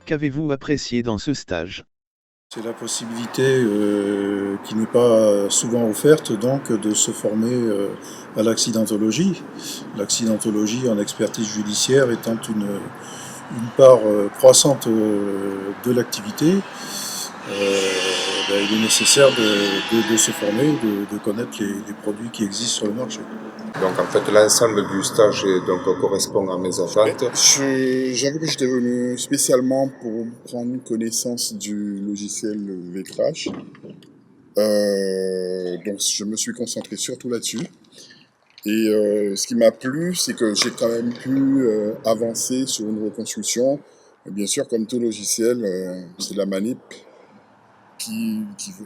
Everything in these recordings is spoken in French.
Qu'avez-vous apprécié dans ce stage? C'est la possibilité qui n'est pas souvent offerte donc de se former à l'accidentologie. L'accidentologie en expertise judiciaire étant une part croissante de l'activité, il est nécessaire de se former, de connaître les produits qui existent sur le marché. Donc en fait l'ensemble du stage correspond à mes attentes. J'avoue que j'étais venu spécialement pour prendre connaissance du logiciel Vcrash. Donc je me suis concentré surtout là-dessus. Et ce qui m'a plu, c'est que j'ai quand même pu avancer sur une reconstruction. Et bien sûr, comme tout logiciel, c'est la manip,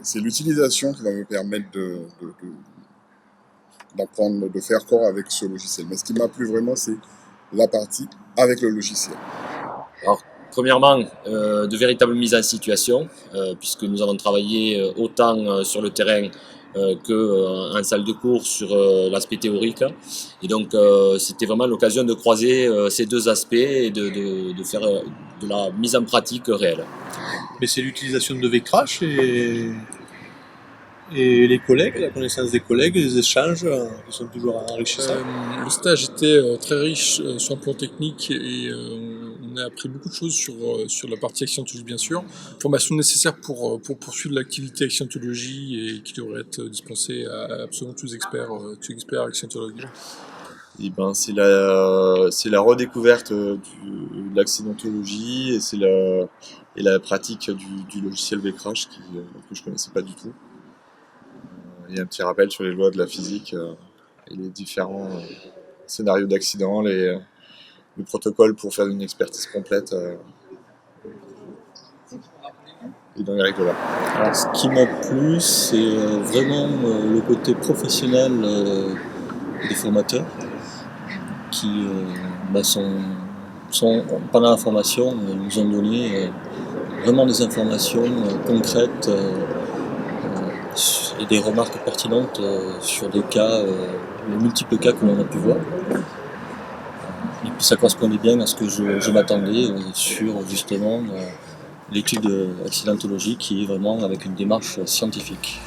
c'est l'utilisation qui va me permettre d'apprendre, de faire corps avec ce logiciel. Mais ce qui m'a plu vraiment, c'est la partie avec le logiciel. Alors, premièrement, de véritables mises en situation, puisque nous avons travaillé autant sur le terrain qu'en salle de cours sur l'aspect théorique. Et donc, c'était vraiment l'occasion de croiser ces deux aspects et de faire de la mise en pratique réelle. Mais c'est l'utilisation de Vcrash et les collègues, la connaissance des collègues, les échanges qui sont toujours enrichissants. Le stage était très riche sur un plan technique et on a appris beaucoup de choses sur la partie accidentologie bien sûr. Formation nécessaire pour poursuivre l'activité accidentologie et qui devrait être dispensée à absolument tous les experts accidentologie. Et c'est la redécouverte de l'accidentologie et la pratique du logiciel Vcrash que je connaissais pas du tout. Il y a un petit rappel sur les lois de la physique et les différents scénarios d'accident, le protocole pour faire une expertise complète et dans les règles là. Alors, ce qui m'a plu, c'est vraiment le côté professionnel des formateurs qui pendant la formation nous ont donné vraiment des informations concrètes et des remarques pertinentes sur des cas, les multiples cas que l'on a pu voir. Et puis ça correspondait bien à ce que je m'attendais sur justement l'étude de l'accidentologie qui est vraiment avec une démarche scientifique.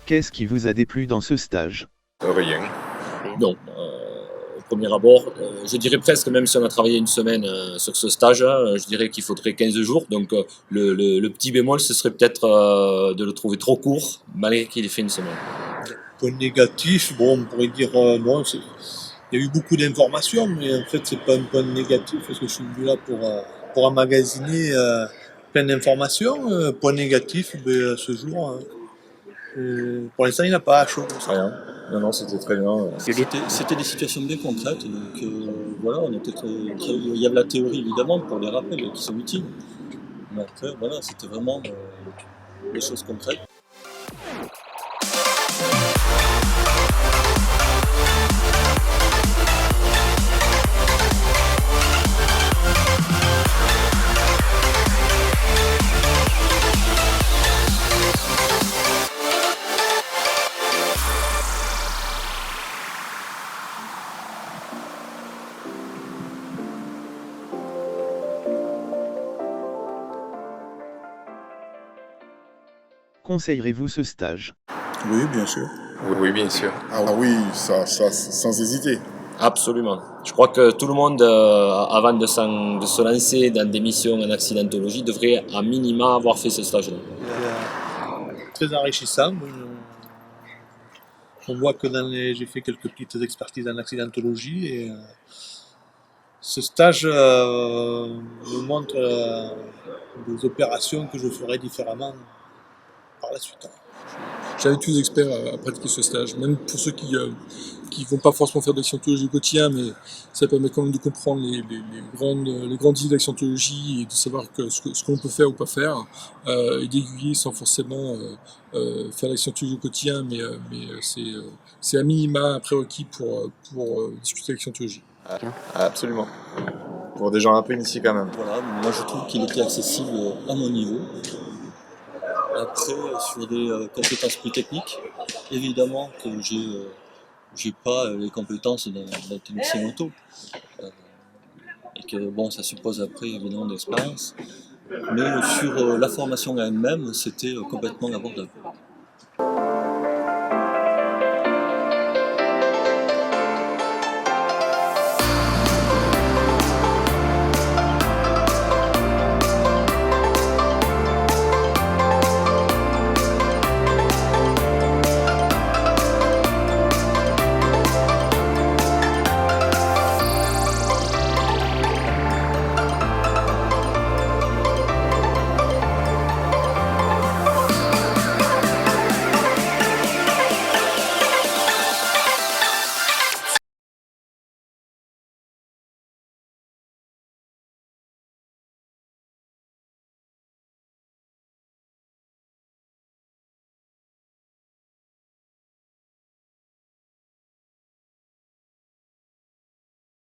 Qu'est-ce qui vous a déplu dans ce stage? Rien. Non. Au premier abord, je dirais presque, même si on a travaillé une semaine sur ce stage, je dirais qu'il faudrait 15 jours. Donc le petit bémol, ce serait peut-être de le trouver trop court, malgré qu'il ait fait une semaine. Point négatif, bon, on pourrait dire non, il y a eu beaucoup d'informations, mais en fait, c'est pas un point négatif, parce que je suis venu là pour emmagasiner plein d'informations. Point négatif, ce jour, pour l'instant, il n'y en a pas à chaud. Rien. Non, c'était très bien. C'était des situations bien concrètes, donc voilà, on était il y avait la théorie évidemment pour les rappels qui sont utiles, mais après voilà, c'était vraiment des choses concrètes. Conseillerez-vous ce stage? Oui, bien sûr. Oui, bien sûr. Ah oui, ça sans hésiter. Absolument. Je crois que tout le monde, avant de se lancer dans des missions en accidentologie, devrait à minima avoir fait ce stage-là. Très enrichissant. On voit que j'ai fait quelques petites expertises en accidentologie et ce stage me montre des opérations que je ferai différemment par la suite. J'invite tous les experts à pratiquer ce stage, même pour ceux qui vont pas forcément faire de l'accidentologie au quotidien, mais ça permet quand même de comprendre les grandes idées d'accidentologie et de savoir ce qu'on peut faire ou pas faire, et d'aiguiller sans forcément faire l'accidentologie au quotidien, mais c'est à minima un prérequis pour discuter d'accidentologie. Absolument. Pour des gens un peu initiés quand même. Voilà, moi je trouve qu'il était accessible à mon niveau. Après, sur des compétences plus techniques, évidemment que j'ai pas les compétences d'un technicien auto. Et que bon, ça suppose après évidemment d'expérience. Mais sur la formation elle-même, c'était complètement abordable.